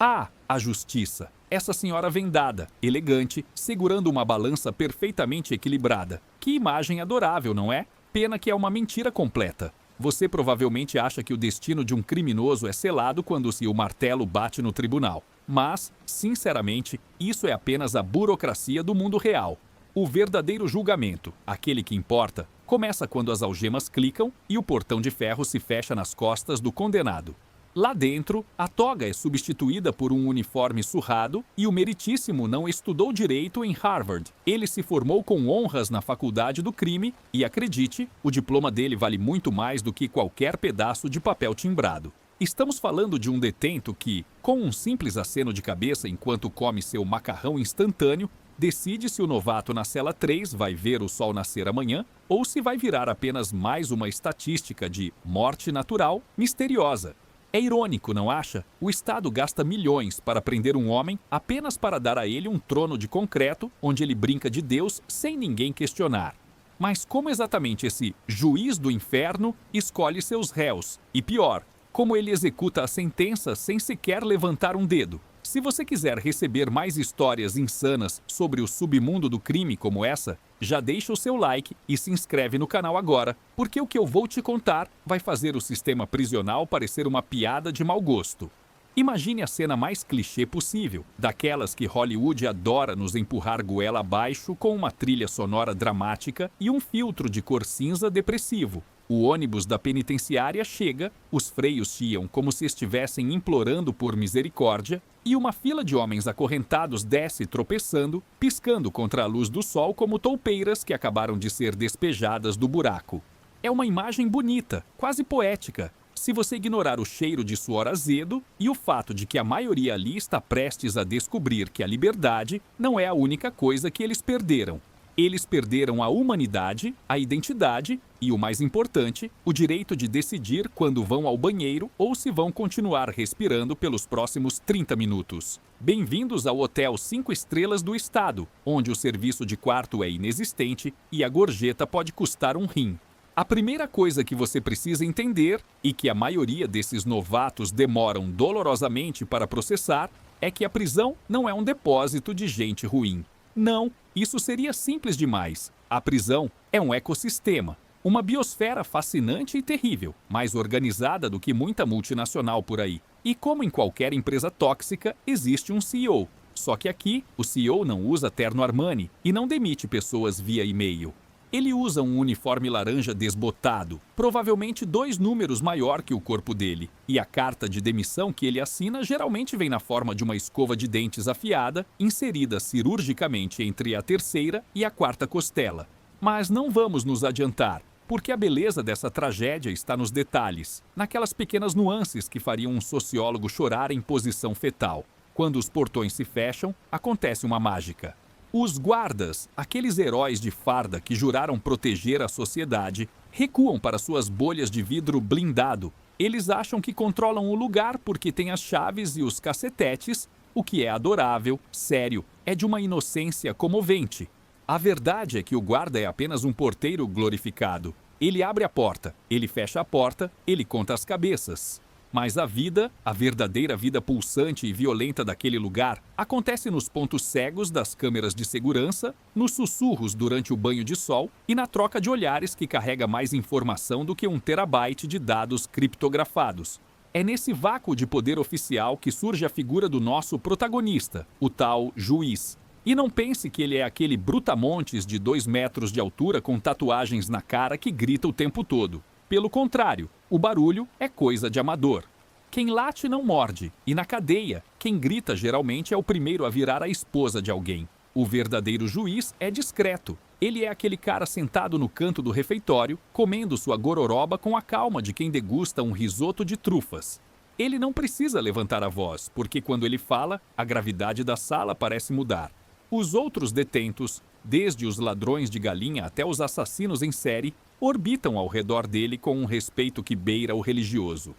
Ah, a justiça! Essa senhora vendada, elegante, segurando uma balança perfeitamente equilibrada. Que imagem adorável, não é? Pena que é uma mentira completa. Você provavelmente acha que o destino de um criminoso é selado quando o martelo bate no tribunal. Mas, sinceramente, isso é apenas a burocracia do mundo real. O verdadeiro julgamento, aquele que importa, começa quando as algemas clicam e o portão de ferro se fecha nas costas do condenado. Lá dentro, a toga é substituída por um uniforme surrado e o meritíssimo não estudou direito em Harvard. Ele se formou com honras na faculdade do crime e, acredite, o diploma dele vale muito mais do que qualquer pedaço de papel timbrado. Estamos falando de um detento que, com um simples aceno de cabeça enquanto come seu macarrão instantâneo, decide se o novato na cela 3 vai ver o sol nascer amanhã ou se vai virar apenas mais uma estatística de morte natural misteriosa. É irônico, não acha? O Estado gasta milhões para prender um homem apenas para dar a ele um trono de concreto onde ele brinca de Deus sem ninguém questionar. Mas como exatamente esse juiz do inferno escolhe seus réus? E pior, como ele executa a sentença sem sequer levantar um dedo? Se você quiser receber mais histórias insanas sobre o submundo do crime como essa, já deixa o seu like e se inscreve no canal agora, porque o que eu vou te contar vai fazer o sistema prisional parecer uma piada de mau gosto. Imagine a cena mais clichê possível, daquelas que Hollywood adora nos empurrar goela abaixo com uma trilha sonora dramática e um filtro de cor cinza depressivo. O ônibus da penitenciária chega, os freios chiam como se estivessem implorando por misericórdia, e uma fila de homens acorrentados desce tropeçando, piscando contra a luz do sol como toupeiras que acabaram de ser despejadas do buraco. É uma imagem bonita, quase poética, se você ignorar o cheiro de suor azedo e o fato de que a maioria ali está prestes a descobrir que a liberdade não é a única coisa que eles perderam. Eles perderam a humanidade, a identidade e, o mais importante, o direito de decidir quando vão ao banheiro ou se vão continuar respirando pelos próximos 30 minutos. Bem-vindos ao Hotel 5 Estrelas do Estado, onde o serviço de quarto é inexistente e a gorjeta pode custar um rim. A primeira coisa que você precisa entender, e que a maioria desses novatos demoram dolorosamente para processar, é que a prisão não é um depósito de gente ruim. Não, isso seria simples demais. A prisão é um ecossistema, uma biosfera fascinante e terrível, mais organizada do que muita multinacional por aí. E como em qualquer empresa tóxica, existe um CEO. Só que aqui, o CEO não usa terno Armani e não demite pessoas via e-mail. Ele usa um uniforme laranja desbotado, provavelmente 2 números maior que o corpo dele, e a carta de demissão que ele assina geralmente vem na forma de uma escova de dentes afiada, inserida cirurgicamente entre a 3ª e a 4ª costela. Mas não vamos nos adiantar, porque a beleza dessa tragédia está nos detalhes, naquelas pequenas nuances que fariam um sociólogo chorar em posição fetal. Quando os portões se fecham, acontece uma mágica. Os guardas, aqueles heróis de farda que juraram proteger a sociedade, recuam para suas bolhas de vidro blindado. Eles acham que controlam o lugar porque têm as chaves e os cacetetes, o que é adorável, sério, é de uma inocência comovente. A verdade é que o guarda é apenas um porteiro glorificado. Ele abre a porta, ele fecha a porta, ele conta as cabeças. Mas a vida, a verdadeira vida pulsante e violenta daquele lugar, acontece nos pontos cegos das câmeras de segurança, nos sussurros durante o banho de sol e na troca de olhares que carrega mais informação do que 1 terabyte de dados criptografados. É nesse vácuo de poder oficial que surge a figura do nosso protagonista, o tal juiz. E não pense que ele é aquele brutamontes de 2 metros de altura com tatuagens na cara que grita o tempo todo. Pelo contrário, o barulho é coisa de amador. Quem late não morde, e na cadeia, quem grita geralmente é o primeiro a virar a esposa de alguém. O verdadeiro juiz é discreto. Ele é aquele cara sentado no canto do refeitório, comendo sua gororoba com a calma de quem degusta um risoto de trufas. Ele não precisa levantar a voz, porque quando ele fala, a gravidade da sala parece mudar. Os outros detentos, desde os ladrões de galinha até os assassinos em série, orbitam ao redor dele com um respeito que beira o religioso.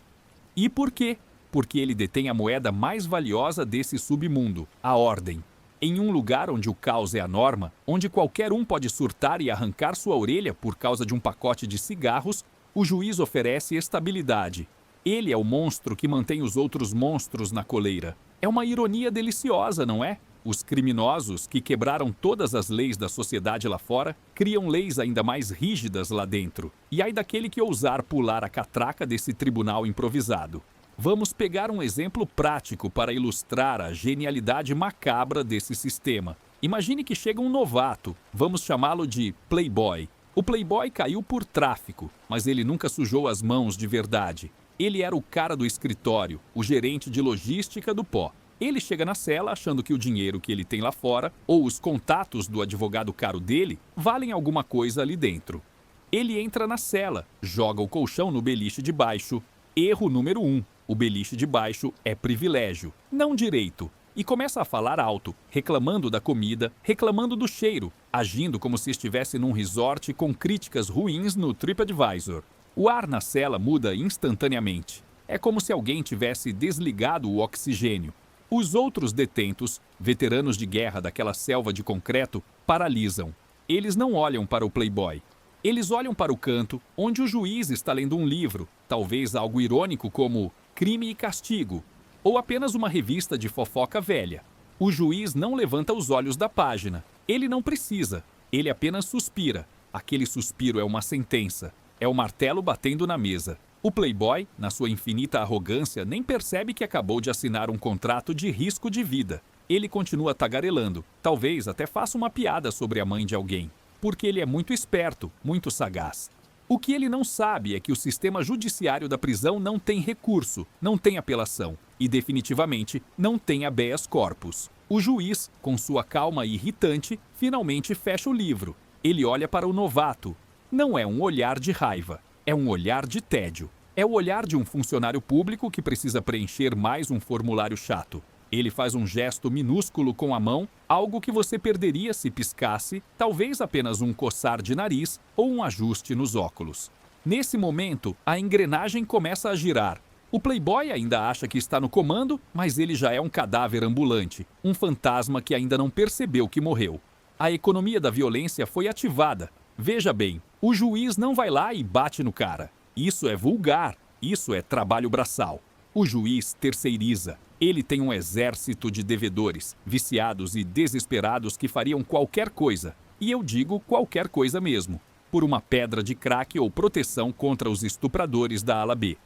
E por quê? Porque ele detém a moeda mais valiosa desse submundo, a ordem. Em um lugar onde o caos é a norma, onde qualquer um pode surtar e arrancar sua orelha por causa de um pacote de cigarros, o juiz oferece estabilidade. Ele é o monstro que mantém os outros monstros na coleira. É uma ironia deliciosa, não é? Os criminosos, que quebraram todas as leis da sociedade lá fora, criam leis ainda mais rígidas lá dentro. E ai daquele que ousar pular a catraca desse tribunal improvisado. Vamos pegar um exemplo prático para ilustrar a genialidade macabra desse sistema. Imagine que chega um novato, vamos chamá-lo de Playboy. O Playboy caiu por tráfico, mas ele nunca sujou as mãos de verdade. Ele era o cara do escritório, o gerente de logística do pó. Ele chega na cela achando que o dinheiro que ele tem lá fora, ou os contatos do advogado caro dele, valem alguma coisa ali dentro. Ele entra na cela, joga o colchão no beliche de baixo. Erro número 1. O beliche de baixo é privilégio, não direito. E começa a falar alto, reclamando da comida, reclamando do cheiro, agindo como se estivesse num resort com críticas ruins no TripAdvisor. O ar na cela muda instantaneamente. É como se alguém tivesse desligado o oxigênio. Os outros detentos, veteranos de guerra daquela selva de concreto, paralisam. Eles não olham para o Playboy. Eles olham para o canto, onde o juiz está lendo um livro, talvez algo irônico como Crime e Castigo, ou apenas uma revista de fofoca velha. O juiz não levanta os olhos da página. Ele não precisa. Ele apenas suspira. Aquele suspiro é uma sentença. É o martelo batendo na mesa. O Playboy, na sua infinita arrogância, nem percebe que acabou de assinar um contrato de risco de vida. Ele continua tagarelando, talvez até faça uma piada sobre a mãe de alguém, porque ele é muito esperto, muito sagaz. O que ele não sabe é que o sistema judiciário da prisão não tem recurso, não tem apelação e definitivamente não tem habeas corpus. O juiz, com sua calma irritante, finalmente fecha o livro. Ele olha para o novato. Não é um olhar de raiva. É um olhar de tédio. É o olhar de um funcionário público que precisa preencher mais um formulário chato. Ele faz um gesto minúsculo com a mão, algo que você perderia se piscasse, talvez apenas um coçar de nariz ou um ajuste nos óculos. Nesse momento, a engrenagem começa a girar. O Playboy ainda acha que está no comando, mas ele já é um cadáver ambulante, um fantasma que ainda não percebeu que morreu. A economia da violência foi ativada. Veja bem, o juiz não vai lá e bate no cara. Isso é vulgar, isso é trabalho braçal. O juiz terceiriza. Ele tem um exército de devedores, viciados e desesperados que fariam qualquer coisa, e eu digo qualquer coisa mesmo, por uma pedra de crack ou proteção contra os estupradores da ala B.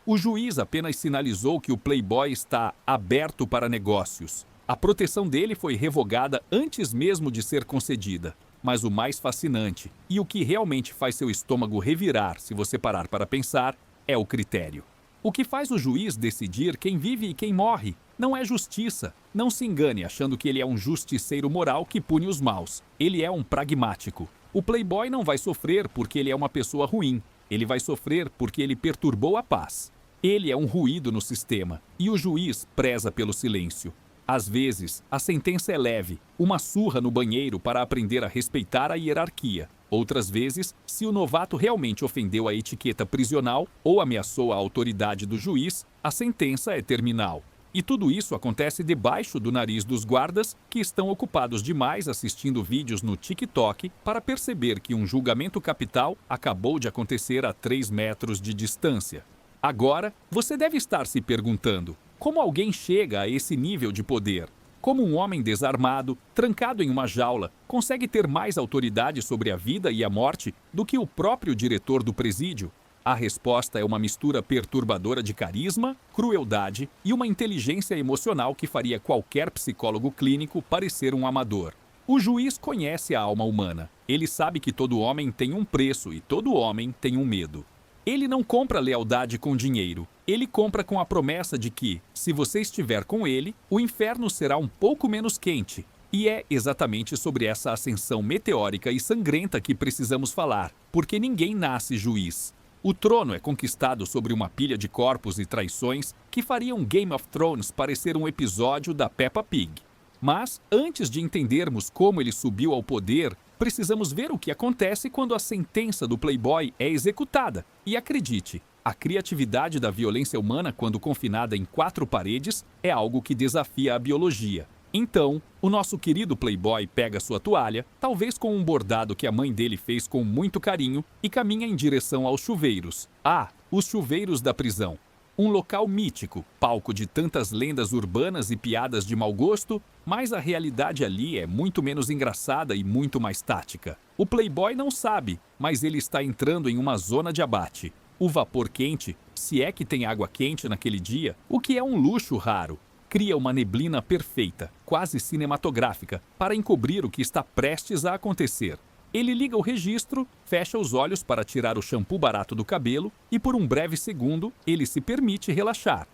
O juiz apenas sinalizou que o Playboy está aberto para negócios. A proteção dele foi revogada antes mesmo de ser concedida. Mas o mais fascinante, e o que realmente faz seu estômago revirar se você parar para pensar, é o critério. O que faz o juiz decidir quem vive e quem morre não é justiça. Não se engane achando que ele é um justiceiro moral que pune os maus. Ele é um pragmático. O Playboy não vai sofrer porque ele é uma pessoa ruim. Ele vai sofrer porque ele perturbou a paz. Ele é um ruído no sistema, e o juiz preza pelo silêncio. Às vezes, a sentença é leve, uma surra no banheiro para aprender a respeitar a hierarquia. Outras vezes, se o novato realmente ofendeu a etiqueta prisional ou ameaçou a autoridade do juiz, a sentença é terminal. E tudo isso acontece debaixo do nariz dos guardas, que estão ocupados demais assistindo vídeos no TikTok para perceber que um julgamento capital acabou de acontecer a 3 metros de distância. Agora, você deve estar se perguntando: como alguém chega a esse nível de poder? Como um homem desarmado, trancado em uma jaula, consegue ter mais autoridade sobre a vida e a morte do que o próprio diretor do presídio? A resposta é uma mistura perturbadora de carisma, crueldade e uma inteligência emocional que faria qualquer psicólogo clínico parecer um amador. O juiz conhece a alma humana. Ele sabe que todo homem tem um preço e todo homem tem um medo. Ele não compra lealdade com dinheiro. Ele compra com a promessa de que, se você estiver com ele, o inferno será um pouco menos quente. E é exatamente sobre essa ascensão meteórica e sangrenta que precisamos falar, porque ninguém nasce juiz. O trono é conquistado sobre uma pilha de corpos e traições que fariam Game of Thrones parecer um episódio da Peppa Pig. Mas, antes de entendermos como ele subiu ao poder, precisamos ver o que acontece quando a sentença do Playboy é executada. E acredite, a criatividade da violência humana quando confinada em 4 paredes é algo que desafia a biologia. Então, o nosso querido Playboy pega sua toalha, talvez com um bordado que a mãe dele fez com muito carinho, e caminha em direção aos chuveiros. Ah, os chuveiros da prisão. Um local mítico, palco de tantas lendas urbanas e piadas de mau gosto, mas a realidade ali é muito menos engraçada e muito mais tática. O Playboy não sabe, mas ele está entrando em uma zona de abate. O vapor quente, se é que tem água quente naquele dia, o que é um luxo raro, cria uma neblina perfeita, quase cinematográfica, para encobrir o que está prestes a acontecer. Ele liga o registro, fecha os olhos para tirar o shampoo barato do cabelo e por um breve segundo ele se permite relaxar.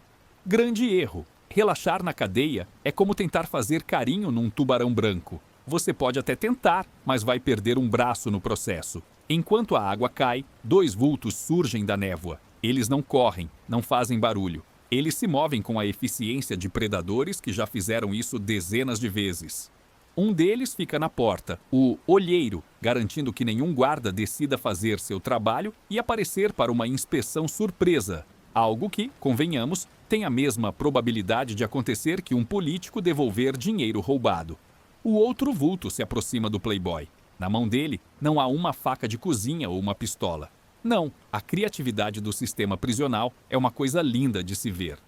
Grande erro. Relaxar na cadeia é como tentar fazer carinho num tubarão branco. Você pode até tentar, mas vai perder um braço no processo. Enquanto a água cai, dois vultos surgem da névoa. Eles não correm, não fazem barulho. Eles se movem com a eficiência de predadores que já fizeram isso dezenas de vezes. Um deles fica na porta, o olheiro, garantindo que nenhum guarda decida fazer seu trabalho e aparecer para uma inspeção surpresa. Algo que, convenhamos, tem a mesma probabilidade de acontecer que um político devolver dinheiro roubado. O outro vulto se aproxima do Playboy. Na mão dele, não há uma faca de cozinha ou uma pistola. Não, a criatividade do sistema prisional é uma coisa linda de se ver.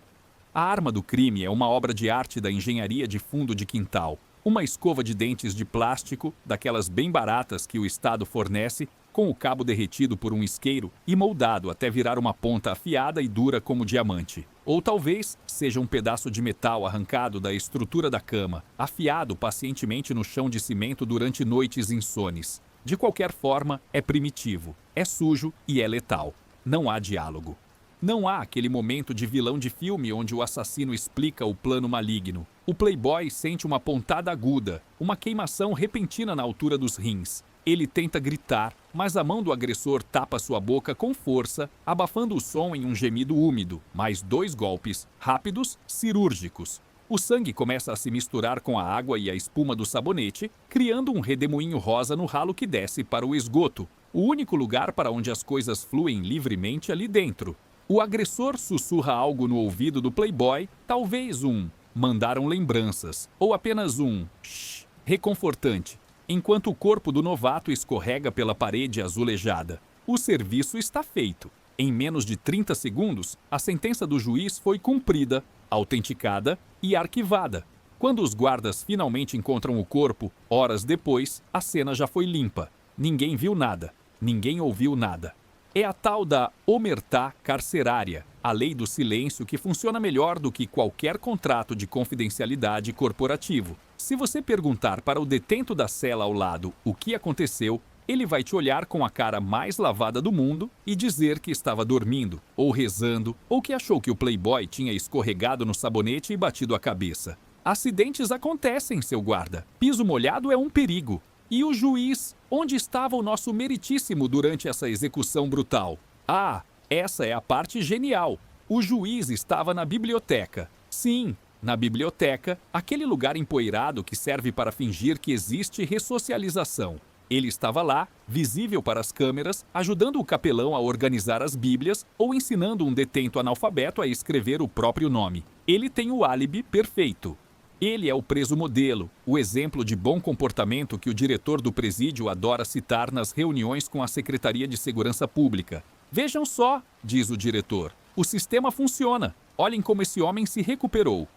A arma do crime é uma obra de arte da engenharia de fundo de quintal. Uma escova de dentes de plástico, daquelas bem baratas que o Estado fornece, com o cabo derretido por um isqueiro e moldado até virar uma ponta afiada e dura como diamante. Ou talvez seja um pedaço de metal arrancado da estrutura da cama, afiado pacientemente no chão de cimento durante noites insones. De qualquer forma, é primitivo, é sujo e é letal. Não há diálogo. Não há aquele momento de vilão de filme onde o assassino explica o plano maligno. O Playboy sente uma pontada aguda, uma queimação repentina na altura dos rins. Ele tenta gritar, mas a mão do agressor tapa sua boca com força, abafando o som em um gemido úmido. Mais 2 golpes, rápidos, cirúrgicos. O sangue começa a se misturar com a água e a espuma do sabonete, criando um redemoinho rosa no ralo que desce para o esgoto. O único lugar para onde as coisas fluem livremente ali dentro. O agressor sussurra algo no ouvido do Playboy, talvez um "mandaram lembranças" ou apenas um "shh" reconfortante, enquanto o corpo do novato escorrega pela parede azulejada. O serviço está feito. Em menos de 30 segundos, a sentença do juiz foi cumprida, autenticada e arquivada. Quando os guardas finalmente encontram o corpo, horas depois, a cena já foi limpa. Ninguém viu nada. Ninguém ouviu nada. É a tal da omertá carcerária, a lei do silêncio que funciona melhor do que qualquer contrato de confidencialidade corporativo. Se você perguntar para o detento da cela ao lado o que aconteceu, ele vai te olhar com a cara mais lavada do mundo e dizer que estava dormindo, ou rezando, ou que achou que o Playboy tinha escorregado no sabonete e batido a cabeça. Acidentes acontecem, seu guarda. Piso molhado é um perigo. E o juiz? Onde estava o nosso meritíssimo durante essa execução brutal? Ah, essa é a parte genial. O juiz estava na biblioteca. Sim, na biblioteca, aquele lugar empoeirado que serve para fingir que existe ressocialização. Ele estava lá, visível para as câmeras, ajudando o capelão a organizar as bíblias ou ensinando um detento analfabeto a escrever o próprio nome. Ele tem o álibi perfeito. Ele é o preso modelo, o exemplo de bom comportamento que o diretor do presídio adora citar nas reuniões com a Secretaria de Segurança Pública. Vejam só, diz o diretor, o sistema funciona. Olhem como esse homem se recuperou.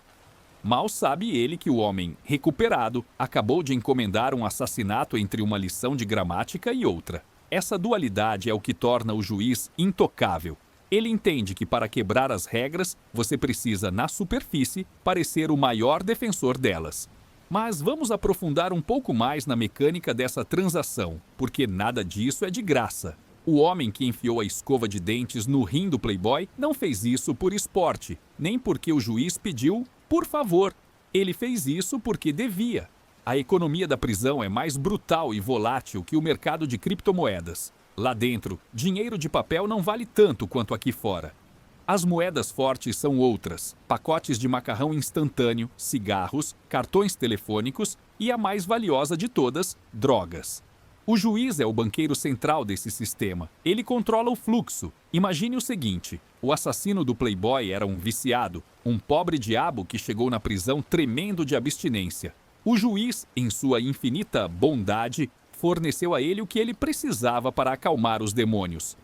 Mal sabe ele que o homem recuperado acabou de encomendar um assassinato entre uma lição de gramática e outra. Essa dualidade é o que torna o juiz intocável. Ele entende que para quebrar as regras, você precisa, na superfície, parecer o maior defensor delas. Mas vamos aprofundar um pouco mais na mecânica dessa transação, porque nada disso é de graça. O homem que enfiou a escova de dentes no rim do Playboy não fez isso por esporte, nem porque o juiz pediu, por favor. Ele fez isso porque devia. A economia da prisão é mais brutal e volátil que o mercado de criptomoedas. Lá dentro, dinheiro de papel não vale tanto quanto aqui fora. As moedas fortes são outras: pacotes de macarrão instantâneo, cigarros, cartões telefônicos e a mais valiosa de todas, drogas. O juiz é o banqueiro central desse sistema. Ele controla o fluxo. Imagine o seguinte: o assassino do Playboy era um viciado, um pobre diabo que chegou na prisão tremendo de abstinência. O juiz, em sua infinita bondade, forneceu a ele o que ele precisava para acalmar os demônios.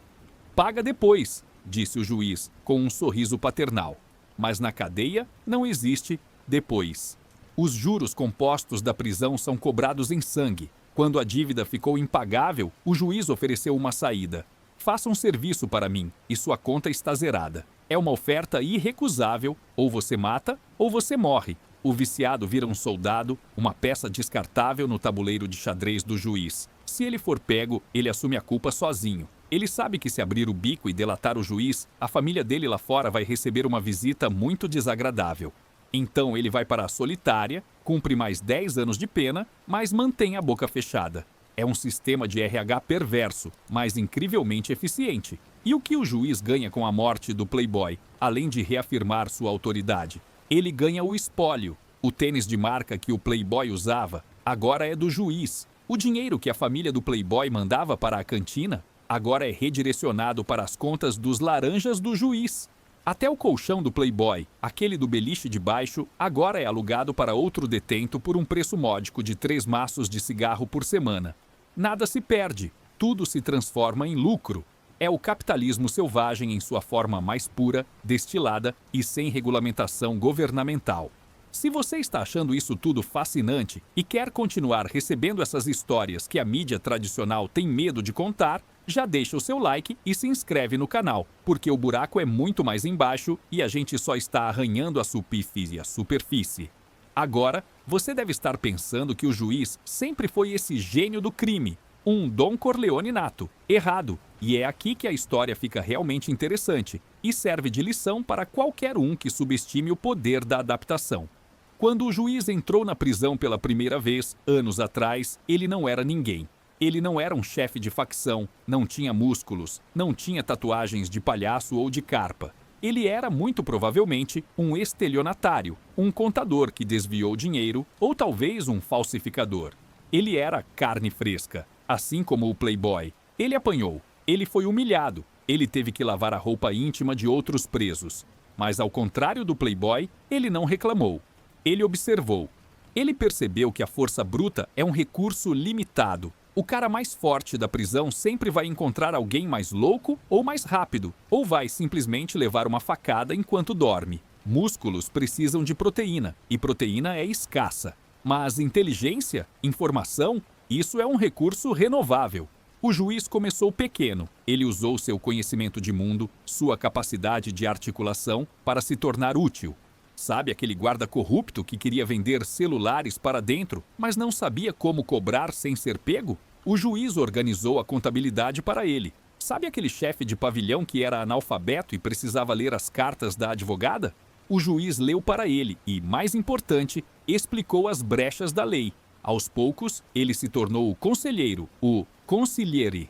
Paga depois. disse o juiz, com um sorriso paternal. Mas na cadeia não existe depois. Os juros compostos da prisão são cobrados em sangue. Quando a dívida ficou impagável, o juiz ofereceu uma saída. Faça um serviço para mim e sua conta está zerada. É uma oferta irrecusável, ou você mata ou você morre. O viciado vira um soldado, uma peça descartável no tabuleiro de xadrez do juiz. Se ele for pego, ele assume a culpa sozinho. Ele sabe que se abrir o bico e delatar o juiz, a família dele lá fora vai receber uma visita muito desagradável. Então ele vai para a solitária, cumpre mais 10 anos de pena, mas mantém a boca fechada. É um sistema de RH perverso, mas incrivelmente eficiente. E o que o juiz ganha com a morte do Playboy, além de reafirmar sua autoridade? Ele ganha o espólio. O tênis de marca que o Playboy usava agora é do juiz. O dinheiro que a família do Playboy mandava para a cantina agora é redirecionado para as contas dos laranjas do juiz. Até o colchão do Playboy, aquele do beliche de baixo, agora é alugado para outro detento por um preço módico de 3 maços de cigarro por semana. Nada se perde, tudo se transforma em lucro. É o capitalismo selvagem em sua forma mais pura, destilada e sem regulamentação governamental. Se você está achando isso tudo fascinante e quer continuar recebendo essas histórias que a mídia tradicional tem medo de contar, já deixa o seu like e se inscreve no canal, porque o buraco é muito mais embaixo e a gente só está arranhando a superfície. Agora, você deve estar pensando que o juiz sempre foi esse gênio do crime, um Don Corleone nato. Errado. E é aqui que a história fica realmente interessante e serve de lição para qualquer um que subestime o poder da adaptação. Quando o juiz entrou na prisão pela primeira vez, anos atrás, ele não era ninguém. Ele não era um chefe de facção, não tinha músculos, não tinha tatuagens de palhaço ou de carpa. Ele era, muito provavelmente, um estelionatário, um contador que desviou dinheiro ou talvez um falsificador. Ele era carne fresca, assim como o Playboy. Ele apanhou, ele foi humilhado, ele teve que lavar a roupa íntima de outros presos. Mas, ao contrário do Playboy, ele não reclamou. Ele observou. Ele percebeu que a força bruta é um recurso limitado. O cara mais forte da prisão sempre vai encontrar alguém mais louco ou mais rápido, ou vai simplesmente levar uma facada enquanto dorme. Músculos precisam de proteína, e proteína é escassa. Mas inteligência, informação, isso é um recurso renovável. O juiz começou pequeno. Ele usou seu conhecimento de mundo, sua capacidade de articulação para se tornar útil. Sabe aquele guarda corrupto que queria vender celulares para dentro, mas não sabia como cobrar sem ser pego? O juiz organizou a contabilidade para ele. Sabe aquele chefe de pavilhão que era analfabeto e precisava ler as cartas da advogada? O juiz leu para ele e, mais importante, explicou as brechas da lei. Aos poucos, ele se tornou o conselheiro, o consigliere.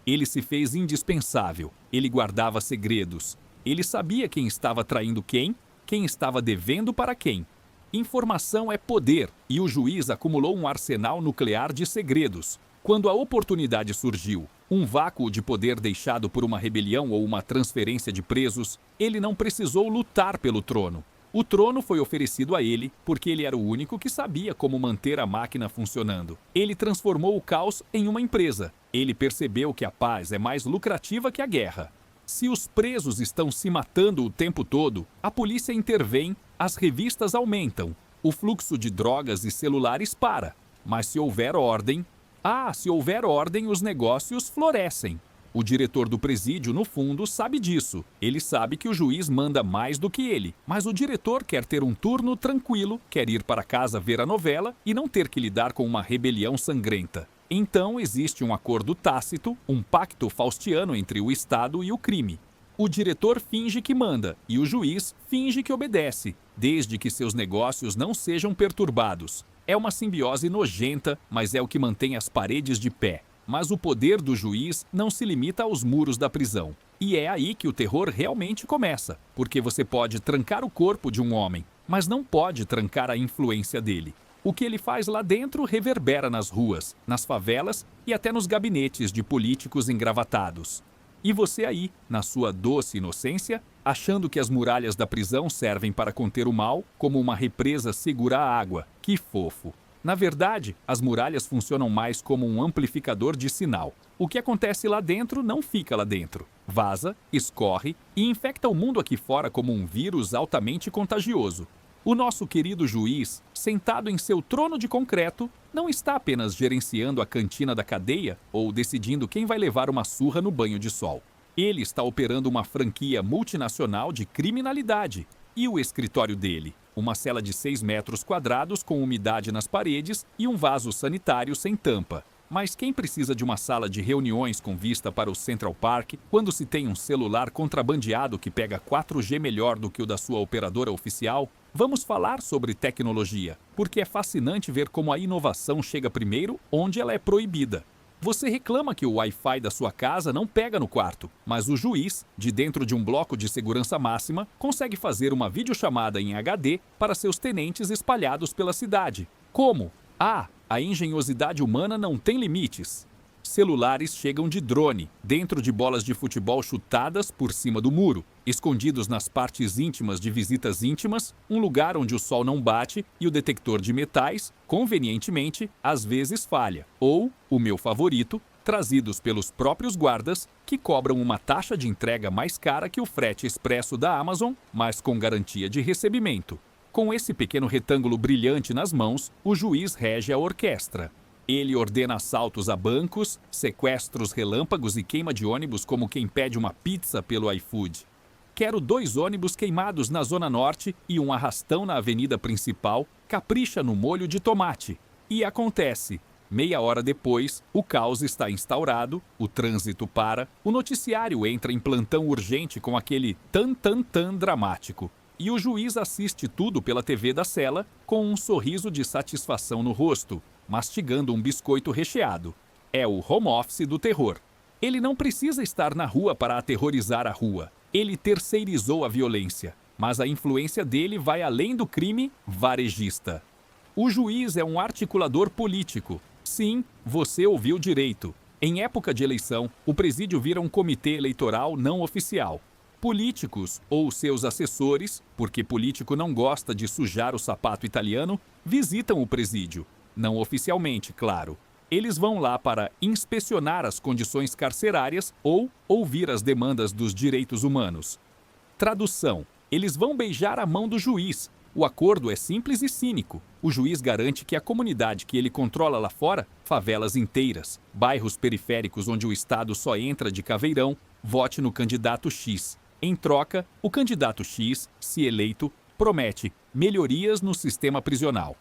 Ele se fez indispensável. Ele guardava segredos. Ele sabia quem estava traindo quem estava devendo para quem. Informação é poder, e o juiz acumulou um arsenal nuclear de segredos. Quando a oportunidade surgiu, um vácuo de poder deixado por uma rebelião ou uma transferência de presos, ele não precisou lutar pelo trono. O trono foi oferecido a ele porque ele era o único que sabia como manter a máquina funcionando. Ele transformou o caos em uma empresa. Ele percebeu que a paz é mais lucrativa que a guerra. Se os presos estão se matando o tempo todo, a polícia intervém, as revistas aumentam, o fluxo de drogas e celulares para. Mas se houver ordem, os negócios florescem. O diretor do presídio, no fundo, sabe disso. Ele sabe que o juiz manda mais do que ele, mas o diretor quer ter um turno tranquilo, quer ir para casa ver a novela e não ter que lidar com uma rebelião sangrenta. Então existe um acordo tácito, um pacto faustiano entre o Estado e o crime. O diretor finge que manda e o juiz finge que obedece, desde que seus negócios não sejam perturbados. É uma simbiose nojenta, mas é o que mantém as paredes de pé. Mas o poder do juiz não se limita aos muros da prisão. E é aí que o terror realmente começa, porque você pode trancar o corpo de um homem, mas não pode trancar a influência dele. O que ele faz lá dentro reverbera nas ruas, nas favelas e até nos gabinetes de políticos engravatados. E você aí, na sua doce inocência, achando que as muralhas da prisão servem para conter o mal, como uma represa segura a água. Que fofo! Na verdade, as muralhas funcionam mais como um amplificador de sinal. O que acontece lá dentro não fica lá dentro. vaza, escorre e infecta o mundo aqui fora como um vírus altamente contagioso. O nosso querido juiz, sentado em seu trono de concreto, não está apenas gerenciando a cantina da cadeia ou decidindo quem vai levar uma surra no banho de sol. Ele está operando uma franquia multinacional de criminalidade. E o escritório dele? Uma cela de 6 metros quadrados com umidade nas paredes e um vaso sanitário sem tampa. Mas quem precisa de uma sala de reuniões com vista para o Central Park quando se tem um celular contrabandeado que pega 4G melhor do que o da sua operadora oficial? Vamos falar sobre tecnologia, porque é fascinante ver como a inovação chega primeiro onde ela é proibida. Você reclama que o Wi-Fi da sua casa não pega no quarto, mas o juiz, de dentro de um bloco de segurança máxima, consegue fazer uma videochamada em HD para seus tenentes espalhados pela cidade. Como? A engenhosidade humana não tem limites. Celulares chegam de drone, dentro de bolas de futebol chutadas por cima do muro, escondidos nas partes íntimas de visitas íntimas, um lugar onde o sol não bate e o detector de metais, convenientemente, às vezes falha. Ou, o meu favorito, trazidos pelos próprios guardas, que cobram uma taxa de entrega mais cara que o frete expresso da Amazon, mas com garantia de recebimento. Com esse pequeno retângulo brilhante nas mãos, o juiz rege a orquestra. Ele ordena assaltos a bancos, sequestros relâmpagos e queima de ônibus como quem pede uma pizza pelo iFood. Quero 2 ônibus queimados na Zona Norte e um arrastão na avenida principal, capricha no molho de tomate. E acontece. Meia hora depois, o caos está instaurado, o trânsito para, o noticiário entra em plantão urgente com aquele tan-tan-tan dramático. E o juiz assiste tudo pela TV da cela com um sorriso de satisfação no rosto, mastigando um biscoito recheado. É o home office do terror. Ele não precisa estar na rua para aterrorizar a rua. Ele terceirizou a violência, mas a influência dele vai além do crime varejista. O juiz é um articulador político. Sim, você ouviu direito. Em época de eleição, o presídio vira um comitê eleitoral não oficial. Políticos ou seus assessores, porque político não gosta de sujar o sapato italiano, visitam o presídio. Não oficialmente, claro. Eles vão lá para inspecionar as condições carcerárias ou ouvir as demandas dos direitos humanos. Tradução: eles vão beijar a mão do juiz. O acordo é simples e cínico. O juiz garante que a comunidade que ele controla lá fora, favelas inteiras, bairros periféricos onde o Estado só entra de caveirão, vote no candidato X. Em troca, o candidato X, se eleito, promete melhorias no sistema prisional.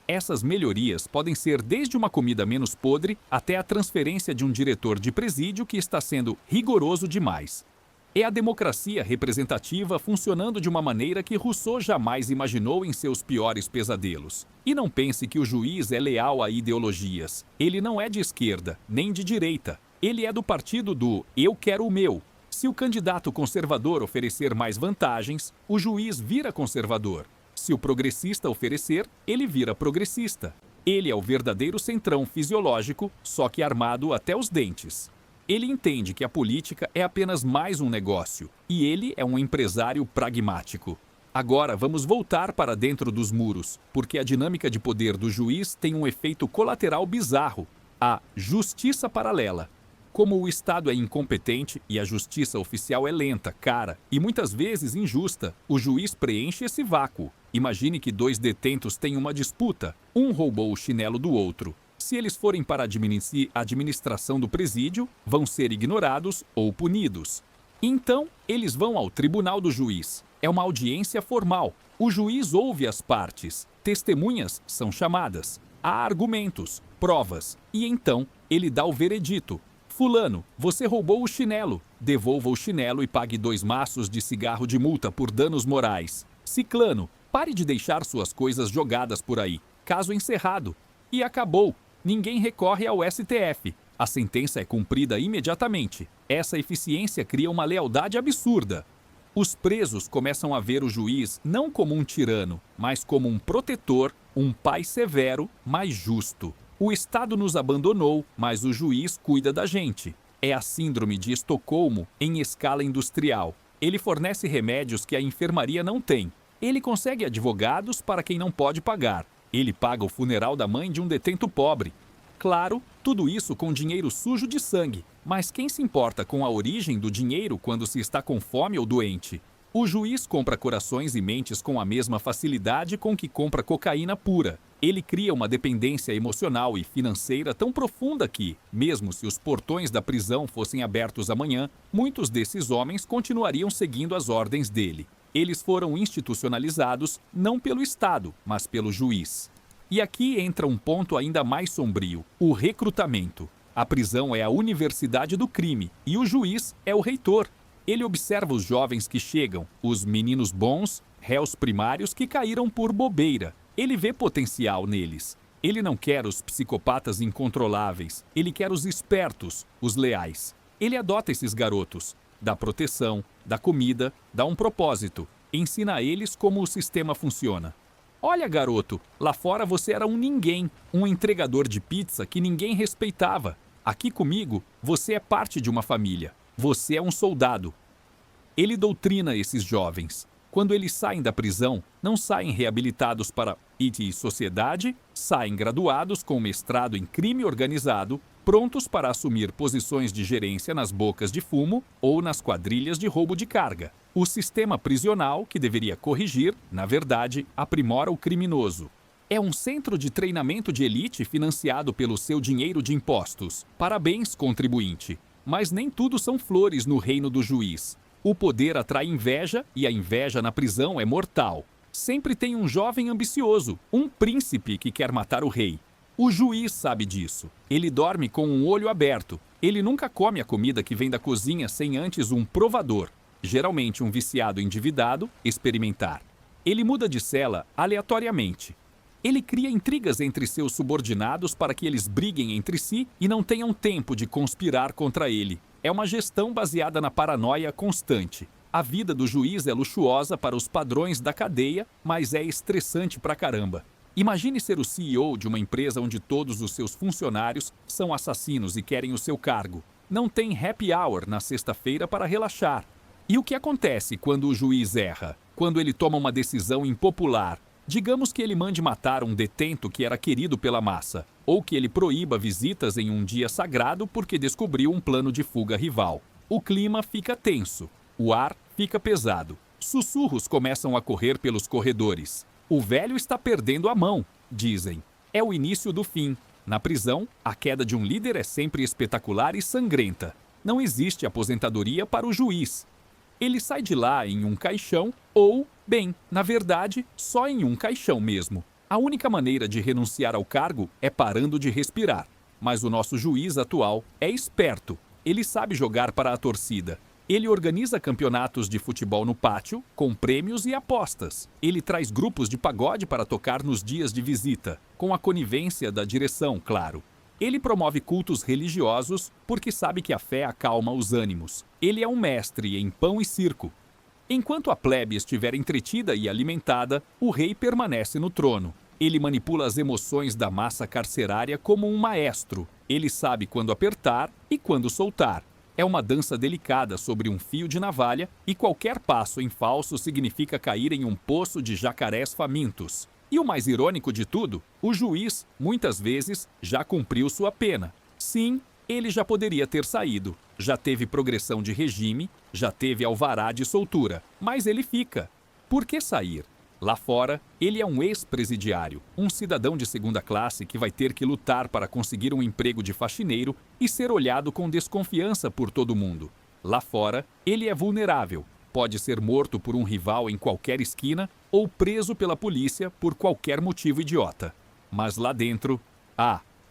Essas melhorias podem ser desde uma comida menos podre até a transferência de um diretor de presídio que está sendo rigoroso demais. É a democracia representativa funcionando de uma maneira que Rousseau jamais imaginou em seus piores pesadelos. E não pense que o juiz é leal a ideologias. Ele não é de esquerda, nem de direita. Ele é do partido do "eu quero o meu". Se o candidato conservador oferecer mais vantagens, o juiz vira conservador. Se o progressista oferecer, ele vira progressista. Ele é o verdadeiro centrão fisiológico, só que armado até os dentes. Ele entende que a política é apenas mais um negócio, e ele é um empresário pragmático. Agora vamos voltar para dentro dos muros, porque a dinâmica de poder do juiz tem um efeito colateral bizarro: a justiça paralela. Como o Estado é incompetente e a justiça oficial é lenta, cara e muitas vezes injusta, o juiz preenche esse vácuo. Imagine que 2 detentos têm uma disputa. Um roubou o chinelo do outro. Se eles forem para a administração do presídio, vão ser ignorados ou punidos. Então, eles vão ao tribunal do juiz. É uma audiência formal. O juiz ouve as partes. Testemunhas são chamadas. Há argumentos, provas. E então, ele dá o veredito. Fulano, você roubou o chinelo. Devolva o chinelo e pague 2 maços de cigarro de multa por danos morais. Ciclano, pare de deixar suas coisas jogadas por aí. Caso encerrado. E acabou. Ninguém recorre ao STF. A sentença é cumprida imediatamente. Essa eficiência cria uma lealdade absurda. Os presos começam a ver o juiz não como um tirano, mas como um protetor, um pai severo, mas justo. O Estado nos abandonou, mas o juiz cuida da gente. É a síndrome de Estocolmo em escala industrial. Ele fornece remédios que a enfermaria não tem. Ele consegue advogados para quem não pode pagar. Ele paga o funeral da mãe de um detento pobre. Claro, tudo isso com dinheiro sujo de sangue. Mas quem se importa com a origem do dinheiro quando se está com fome ou doente? O juiz compra corações e mentes com a mesma facilidade com que compra cocaína pura. Ele cria uma dependência emocional e financeira tão profunda que, mesmo se os portões da prisão fossem abertos amanhã, muitos desses homens continuariam seguindo as ordens dele. Eles foram institucionalizados não pelo Estado, mas pelo juiz. E aqui entra um ponto ainda mais sombrio: o recrutamento. A prisão é a universidade do crime e o juiz é o reitor. Ele observa os jovens que chegam, os meninos bons, réus primários que caíram por bobeira. Ele vê potencial neles. Ele não quer os psicopatas incontroláveis. Ele quer os espertos, os leais. Ele adota esses garotos, dá proteção, dá comida, dá um propósito. Ensina a eles como o sistema funciona. Olha, garoto, lá fora você era um ninguém, um entregador de pizza que ninguém respeitava. Aqui comigo, você é parte de uma família. Você é um soldado. Ele doutrina esses jovens. Quando eles saem da prisão, não saem reabilitados para IT sociedade, saem graduados com mestrado em crime organizado, prontos para assumir posições de gerência nas bocas de fumo ou nas quadrilhas de roubo de carga. O sistema prisional, que deveria corrigir, na verdade, aprimora o criminoso. É um centro de treinamento de elite financiado pelo seu dinheiro de impostos. Parabéns, contribuinte. Mas nem tudo são flores no reino do juiz. O poder atrai inveja e a inveja na prisão é mortal. Sempre tem um jovem ambicioso, um príncipe que quer matar o rei. O juiz sabe disso. Ele dorme com um olho aberto. Ele nunca come a comida que vem da cozinha sem antes um provador, geralmente um viciado endividado, experimentar. Ele muda de cela aleatoriamente. Ele cria intrigas entre seus subordinados para que eles briguem entre si e não tenham tempo de conspirar contra ele. É uma gestão baseada na paranoia constante. A vida do juiz é luxuosa para os padrões da cadeia, mas é estressante pra caramba. Imagine ser o CEO de uma empresa onde todos os seus funcionários são assassinos e querem o seu cargo. Não tem happy hour na sexta-feira para relaxar. E o que acontece quando o juiz erra? Quando ele toma uma decisão impopular? Digamos que ele mande matar um detento que era querido pela massa, ou que ele proíba visitas em um dia sagrado porque descobriu um plano de fuga rival. O clima fica tenso, o ar fica pesado, sussurros começam a correr pelos corredores. O velho está perdendo a mão, dizem. É o início do fim. Na prisão, a queda de um líder é sempre espetacular e sangrenta. Não existe aposentadoria para o juiz. Ele sai de lá em um caixão ou, bem, na verdade, só em um caixão mesmo. A única maneira de renunciar ao cargo é parando de respirar. Mas o nosso juiz atual é esperto. Ele sabe jogar para a torcida. Ele organiza campeonatos de futebol no pátio, com prêmios e apostas. Ele traz grupos de pagode para tocar nos dias de visita, com a conivência da direção, claro. Ele promove cultos religiosos porque sabe que a fé acalma os ânimos. Ele é um mestre em pão e circo. Enquanto a plebe estiver entretida e alimentada, o rei permanece no trono. Ele manipula as emoções da massa carcerária como um maestro. Ele sabe quando apertar e quando soltar. É uma dança delicada sobre um fio de navalha e qualquer passo em falso significa cair em um poço de jacarés famintos. E o mais irônico de tudo, o juiz, muitas vezes, já cumpriu sua pena. Sim, ele já poderia ter saído, já teve progressão de regime, já teve alvará de soltura, mas ele fica. Por que sair? Lá fora, ele é um ex-presidiário, um cidadão de segunda classe que vai ter que lutar para conseguir um emprego de faxineiro e ser olhado com desconfiança por todo mundo. Lá fora, ele é vulnerável. Pode ser morto por um rival em qualquer esquina ou preso pela polícia por qualquer motivo idiota. Mas lá dentro,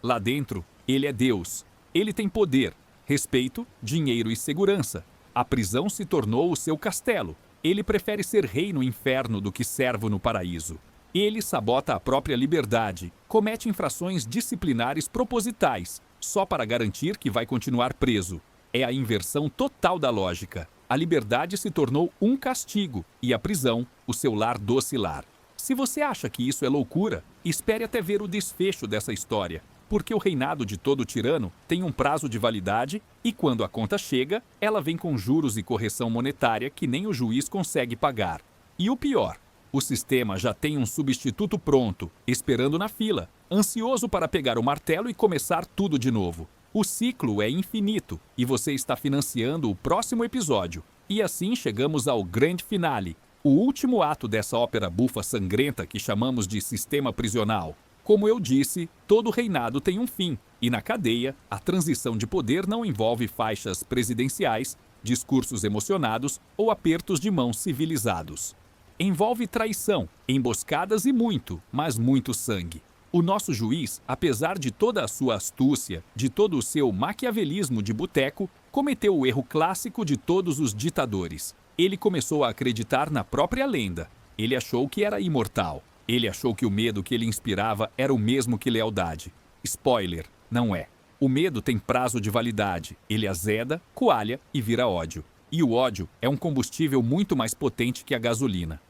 lá dentro, ele é Deus. Ele tem poder, respeito, dinheiro e segurança. A prisão se tornou o seu castelo. Ele prefere ser rei no inferno do que servo no paraíso. Ele sabota a própria liberdade, comete infrações disciplinares propositais, só para garantir que vai continuar preso. É a inversão total da lógica. A liberdade se tornou um castigo e a prisão, o seu lar doce lar. Se você acha que isso é loucura, espere até ver o desfecho dessa história, porque o reinado de todo tirano tem um prazo de validade e quando a conta chega, ela vem com juros e correção monetária que nem o juiz consegue pagar. E o pior, o sistema já tem um substituto pronto, esperando na fila, ansioso para pegar o martelo e começar tudo de novo. O ciclo é infinito e você está financiando o próximo episódio. E assim chegamos ao grande finale, o último ato dessa ópera bufa sangrenta que chamamos de sistema prisional. Como eu disse, todo reinado tem um fim, e na cadeia, a transição de poder não envolve faixas presidenciais, discursos emocionados ou apertos de mãos civilizados. Envolve traição, emboscadas e muito, mas muito sangue. O nosso juiz, apesar de toda a sua astúcia, de todo o seu maquiavelismo de boteco, cometeu o erro clássico de todos os ditadores. Ele começou a acreditar na própria lenda. Ele achou que era imortal. Ele achou que o medo que ele inspirava era o mesmo que lealdade. Spoiler, não é. O medo tem prazo de validade. Ele azeda, coalha e vira ódio. E o ódio é um combustível muito mais potente que a gasolina.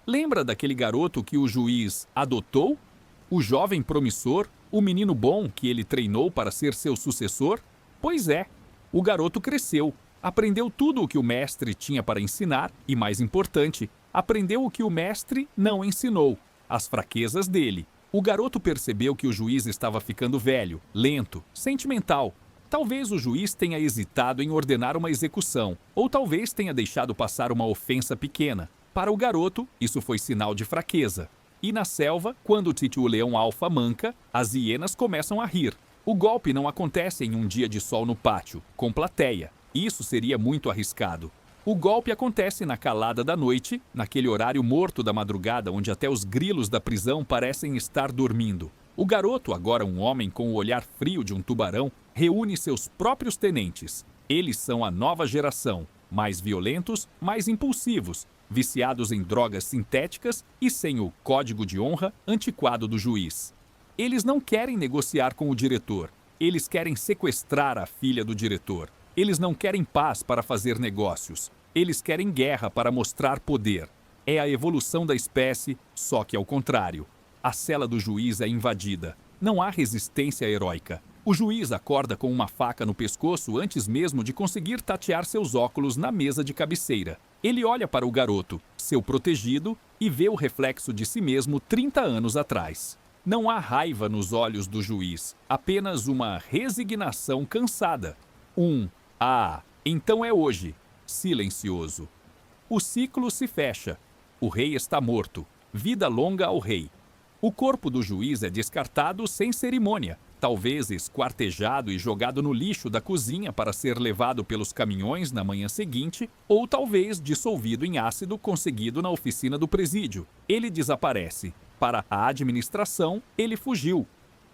Lembra daquele garoto que o juiz adotou? O jovem promissor? O menino bom que ele treinou para ser seu sucessor? Pois é, o garoto cresceu, aprendeu tudo o que o mestre tinha para ensinar e, mais importante, aprendeu o que o mestre não ensinou, as fraquezas dele. O garoto percebeu que o juiz estava ficando velho, lento, sentimental. Talvez o juiz tenha hesitado em ordenar uma execução, ou talvez tenha deixado passar uma ofensa pequena. Para o garoto, isso foi sinal de fraqueza. E na selva, quando o leão alfa manca, as hienas começam a rir. O golpe não acontece em um dia de sol no pátio, com plateia. Isso seria muito arriscado. O golpe acontece na calada da noite, naquele horário morto da madrugada onde até os grilos da prisão parecem estar dormindo. O garoto, agora um homem com o olhar frio de um tubarão, reúne seus próprios tenentes. Eles são a nova geração, mais violentos, mais impulsivos, viciados em drogas sintéticas e sem o código de honra antiquado do juiz. Eles não querem negociar com o diretor. Eles querem sequestrar a filha do diretor. Eles não querem paz para fazer negócios. Eles querem guerra para mostrar poder. É a evolução da espécie, só que ao contrário. A cela do juiz é invadida. Não há resistência heróica. O juiz acorda com uma faca no pescoço antes mesmo de conseguir tatear seus óculos na mesa de cabeceira. Ele olha para o garoto, seu protegido, e vê o reflexo de si mesmo 30 anos atrás. Não há raiva nos olhos do juiz, apenas uma resignação cansada. Então é hoje. Silencioso. O ciclo se fecha. O rei está morto. Vida longa ao rei. O corpo do juiz é descartado sem cerimônia, talvez esquartejado e jogado no lixo da cozinha para ser levado pelos caminhões na manhã seguinte, ou talvez dissolvido em ácido conseguido na oficina do presídio. Ele desaparece. Para a administração, ele fugiu.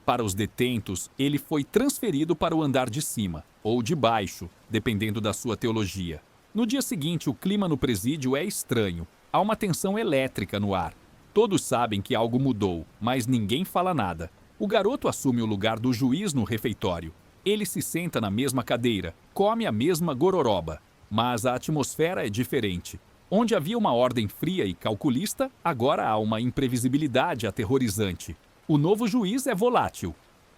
Para os detentos, ele foi transferido para o andar de cima, ou de baixo, dependendo da sua teologia. No dia seguinte, o clima no presídio é estranho. Há uma tensão elétrica no ar. Todos sabem que algo mudou, mas ninguém fala nada. O garoto assume o lugar do juiz no refeitório. Ele se senta na mesma cadeira, come a mesma gororoba. Mas a atmosfera é diferente. Onde havia uma ordem fria e calculista, agora há uma imprevisibilidade aterrorizante. O novo juiz é volátil.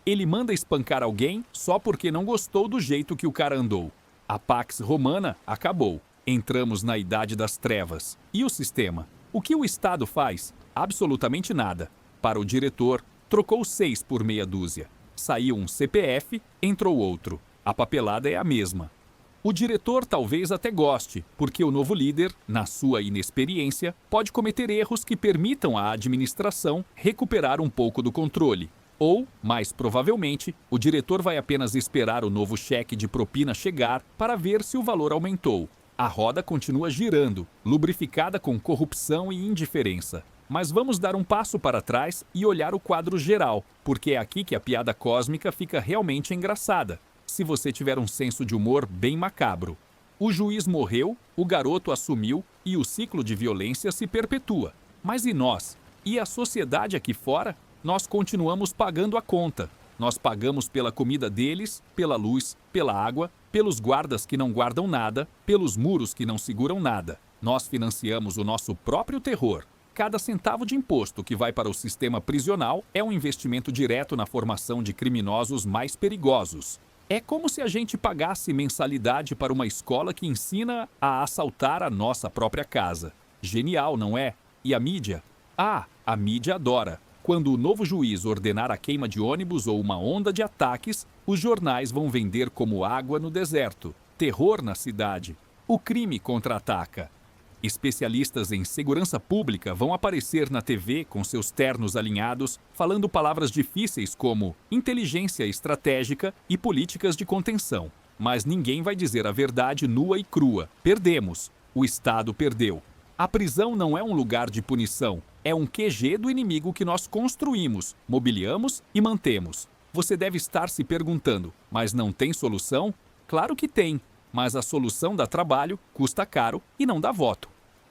Ele manda espancar alguém só porque não gostou do jeito que o cara andou. A Pax Romana acabou. Entramos na Idade das Trevas. E o sistema? O que o Estado faz? Absolutamente nada. Para o diretor, trocou 6 por meia dúzia. Saiu um CPF, entrou outro. A papelada é a mesma. O diretor talvez até goste, porque o novo líder, na sua inexperiência, pode cometer erros que permitam à administração recuperar um pouco do controle. Ou, mais provavelmente, o diretor vai apenas esperar o novo cheque de propina chegar para ver se o valor aumentou. A roda continua girando, lubrificada com corrupção e indiferença. Mas vamos dar um passo para trás e olhar o quadro geral, porque é aqui que a piada cósmica fica realmente engraçada, se você tiver um senso de humor bem macabro. O juiz morreu, o garoto assumiu e o ciclo de violência se perpetua. Mas e nós? E a sociedade aqui fora? Nós continuamos pagando a conta. Nós pagamos pela comida deles, pela luz, pela água, pelos guardas que não guardam nada, pelos muros que não seguram nada. Nós financiamos o nosso próprio terror. Cada centavo de imposto que vai para o sistema prisional é um investimento direto na formação de criminosos mais perigosos. É como se a gente pagasse mensalidade para uma escola que ensina a assaltar a nossa própria casa. Genial, não é? E a mídia? A mídia adora. Quando o novo juiz ordenar a queima de ônibus ou uma onda de ataques, os jornais vão vender como água no deserto, terror na cidade. O crime contra-ataca. Especialistas em segurança pública vão aparecer na TV com seus ternos alinhados, falando palavras difíceis como inteligência estratégica e políticas de contenção. Mas ninguém vai dizer a verdade nua e crua. Perdemos. O Estado perdeu. A prisão não é um lugar de punição. É um QG do inimigo que nós construímos, mobiliamos e mantemos. Você deve estar se perguntando, mas não tem solução? Claro que tem, mas a solução dá trabalho, custa caro e não dá voto.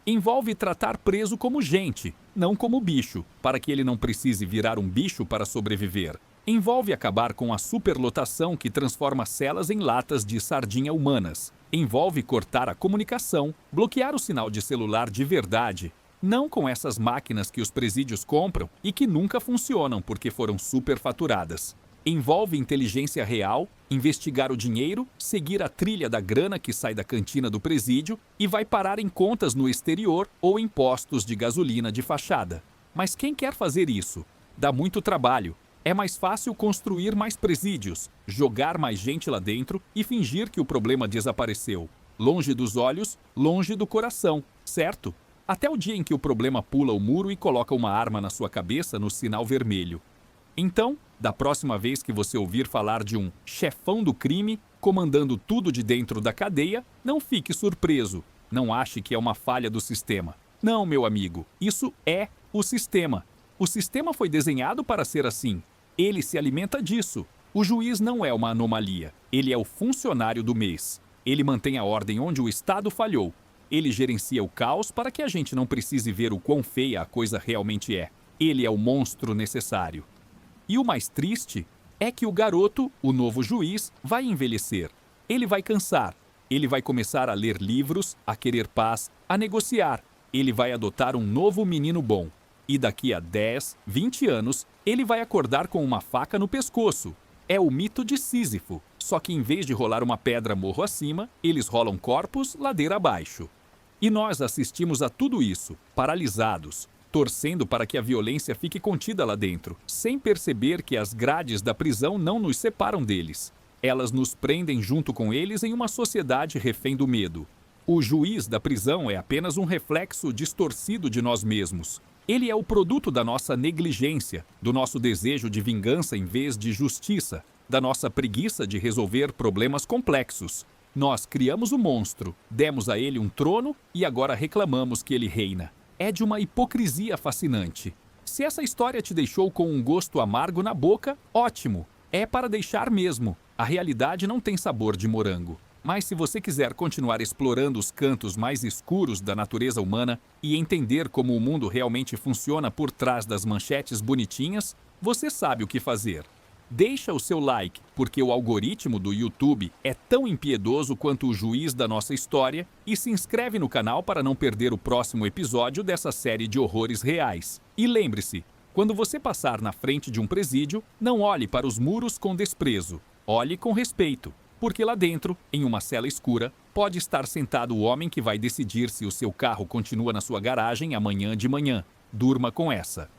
Envolve tratar preso como gente, não como bicho, para que ele não precise virar um bicho para sobreviver. Envolve acabar com a superlotação que transforma celas em latas de sardinha humanas. Envolve cortar a comunicação, bloquear o sinal de celular de verdade. Não com essas máquinas que os presídios compram e que nunca funcionam porque foram superfaturadas. Envolve inteligência real, investigar o dinheiro, seguir a trilha da grana que sai da cantina do presídio e vai parar em contas no exterior ou em postos de gasolina de fachada. Mas quem quer fazer isso? Dá muito trabalho. É mais fácil construir mais presídios, jogar mais gente lá dentro e fingir que o problema desapareceu. Longe dos olhos, longe do coração, certo? Até o dia em que o problema pula o muro e coloca uma arma na sua cabeça no sinal vermelho. Então, da próxima vez que você ouvir falar de um chefão do crime comandando tudo de dentro da cadeia, não fique surpreso. Não ache que é uma falha do sistema. Não, meu amigo, isso é o sistema. O sistema foi desenhado para ser assim. Ele se alimenta disso. O juiz não é uma anomalia. Ele é o funcionário do mês. Ele mantém a ordem onde o Estado falhou. Ele gerencia o caos para que a gente não precise ver o quão feia a coisa realmente é. Ele é o monstro necessário. E o mais triste é que o garoto, o novo juiz, vai envelhecer. Ele vai cansar. Ele vai começar a ler livros, a querer paz, a negociar. Ele vai adotar um novo menino bom. E daqui a 10, 20 anos, ele vai acordar com uma faca no pescoço. É o mito de Sísifo. Só que em vez de rolar uma pedra morro acima, eles rolam corpos ladeira abaixo. E nós assistimos a tudo isso, paralisados, torcendo para que a violência fique contida lá dentro, sem perceber que as grades da prisão não nos separam deles. Elas nos prendem junto com eles em uma sociedade refém do medo. O juiz da prisão é apenas um reflexo distorcido de nós mesmos. Ele é o produto da nossa negligência, do nosso desejo de vingança em vez de justiça, da nossa preguiça de resolver problemas complexos. Nós criamos o monstro, demos a ele um trono e agora reclamamos que ele reina. É de uma hipocrisia fascinante. Se essa história te deixou com um gosto amargo na boca, ótimo. É para deixar mesmo. A realidade não tem sabor de morango. Mas se você quiser continuar explorando os cantos mais escuros da natureza humana e entender como o mundo realmente funciona por trás das manchetes bonitinhas, você sabe o que fazer. Deixa o seu like, porque o algoritmo do YouTube é tão impiedoso quanto o juiz da nossa história, e se inscreve no canal para não perder o próximo episódio dessa série de horrores reais. E lembre-se, quando você passar na frente de um presídio, não olhe para os muros com desprezo, olhe com respeito, porque lá dentro, em uma cela escura, pode estar sentado o homem que vai decidir se o seu carro continua na sua garagem amanhã de manhã. Durma com essa.